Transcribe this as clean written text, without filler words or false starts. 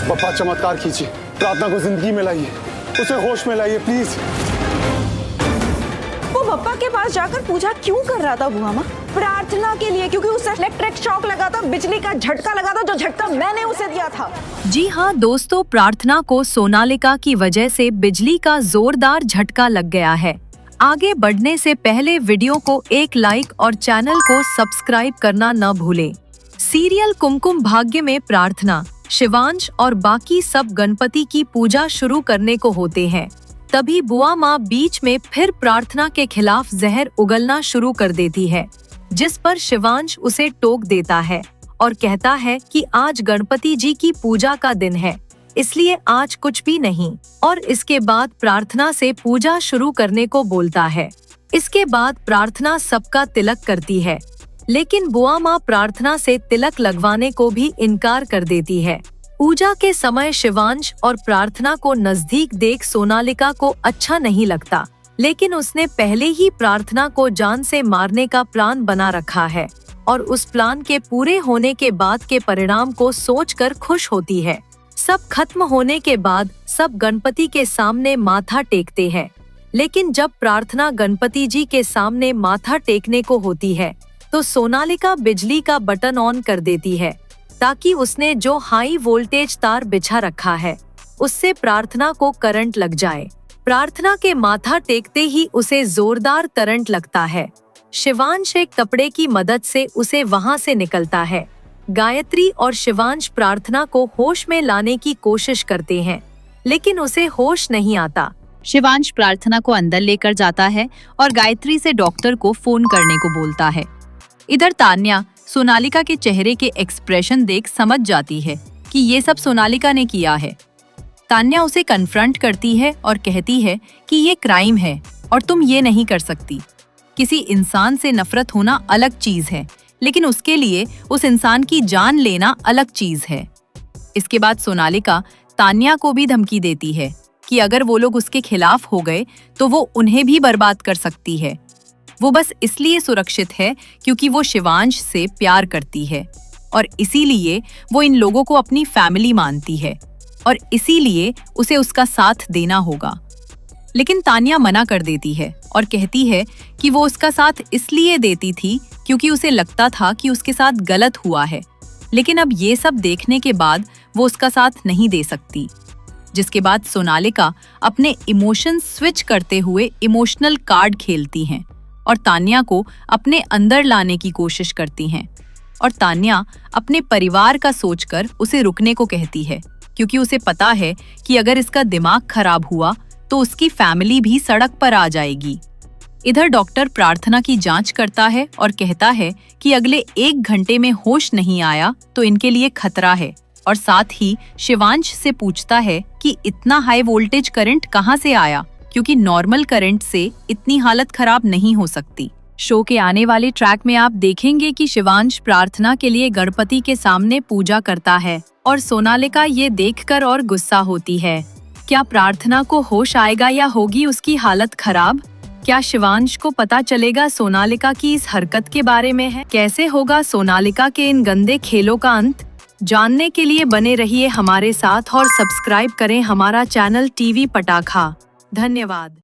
बप्पा चमत्कार कीजिए, प्रार्थना को जिंदगी में लाइए, उसे होश में लाइए प्लीज। वो बप्पा के पास जाकर पूजा क्यों कर रहा था बुआ माँ? प्रार्थना के लिए, क्योंकि उसे इलेक्ट्रिक शॉक लगा था, बिजली का झटका लगा था, जो झटका मैंने उसे दिया था। जी हाँ दोस्तों, प्रार्थना को सोनालिका की वजह से बिजली का जोरदार झटका लग गया है। आगे बढ़ने से पहले वीडियो को एक लाइक और चैनल को सब्सक्राइब करना न भूलें। सीरियल कुमकुम भाग्य में प्रार्थना, शिवांश और बाकी सब गणपति की पूजा शुरू करने को होते हैं। तभी बुआ माँ बीच में फिर प्रार्थना के खिलाफ जहर उगलना शुरू कर देती है, जिस पर शिवांश उसे टोक देता है और कहता है कि आज गणपति जी की पूजा का दिन है, इसलिए आज कुछ भी नहीं। और इसके बाद प्रार्थना से पूजा शुरू करने को बोलता है। इसके बाद प्रार्थना सबका तिलक करती है, लेकिन बुआ माँ प्रार्थना से तिलक लगवाने को भी इनकार कर देती है। पूजा के समय शिवांश और प्रार्थना को नजदीक देख सोनालिका को अच्छा नहीं लगता, लेकिन उसने पहले ही प्रार्थना को जान से मारने का प्लान बना रखा है और उस प्लान के पूरे होने के बाद के परिणाम को सोचकर खुश होती है। सब खत्म होने के बाद सब गणपति के सामने माथा टेकते हैं, लेकिन जब प्रार्थना गणपति जी के सामने माथा टेकने को होती है तो सोनालिका बिजली का बटन ऑन कर देती है, ताकि उसने जो हाई वोल्टेज तार बिछा रखा है उससे प्रार्थना को करंट लग जाए। प्रार्थना के माथा टेकते ही उसे जोरदार करंट लगता है। शिवांश एक कपड़े की मदद से उसे वहां से निकलता है। गायत्री और शिवांश प्रार्थना को होश में लाने की कोशिश करते हैं, लेकिन उसे होश नहीं आता। शिवांश प्रार्थना को अंदर लेकर जाता है और गायत्री से डॉक्टर को फोन करने को बोलता है। इधर तान्या सोनालिका के चेहरे के एक्सप्रेशन देख समझ जाती है कि ये सब सोनालिका ने किया है। तान्या उसे कन्फ्रंट करती है और कहती है कि ये क्राइम है और तुम ये नहीं कर सकती। किसी इंसान से नफरत होना अलग चीज है, लेकिन उसके लिए उस इंसान की जान लेना अलग चीज है। इसके बाद सोनालिका तान्या को भी धमकी देती है कि अगर वो लोग उसके खिलाफ हो गए तो वो उन्हें भी बर्बाद कर सकती है। वो बस इसलिए सुरक्षित है क्योंकि वो शिवांश से प्यार करती है और इसीलिए वो इन लोगों को अपनी फैमिली मानती है और इसीलिए उसे उसका साथ देना होगा। लेकिन तान्या मना कर देती है और कहती है कि वो उसका साथ इसलिए देती थी क्योंकि उसे लगता था कि उसके साथ गलत हुआ है, लेकिन अब ये सब देखने के बाद वो उसका साथ नहीं दे सकती। जिसके बाद सोनालिका अपने इमोशन स्विच करते हुए इमोशनल कार्ड खेलती हैं और तान्या को अपने अंदर लाने की कोशिश करती हैं। और तान्या अपने परिवार का सोचकर उसे रुकने को कहती है, क्योंकि उसे पता है कि अगर इसका दिमाग खराब हुआ तो उसकी फैमिली भी सड़क पर आ जाएगी। इधर डॉक्टर प्रार्थना की जांच करता है और कहता है कि अगले 1 घंटे में होश नहीं आया तो इनके लिए खतरा है, और साथ ही शिवांश से पूछता है कि इतना हाई वोल्टेज करंट कहाँ से आया, क्योंकि नॉर्मल करंट से इतनी हालत खराब नहीं हो सकती। शो के आने वाले ट्रैक में आप देखेंगे कि शिवांश प्रार्थना के लिए गणपति के सामने पूजा करता है और सोनालिका ये देखकर और गुस्सा होती है। क्या प्रार्थना को होश आएगा या होगी उसकी हालत खराब? क्या शिवांश को पता चलेगा सोनालिका की इस हरकत के बारे में है? कैसे होगा सोनालिका के इन गंदे खेलों का अंत? जानने के लिए बने रहिए हमारे साथ और सब्सक्राइब करें हमारा चैनल टीवी पटाखा। धन्यवाद।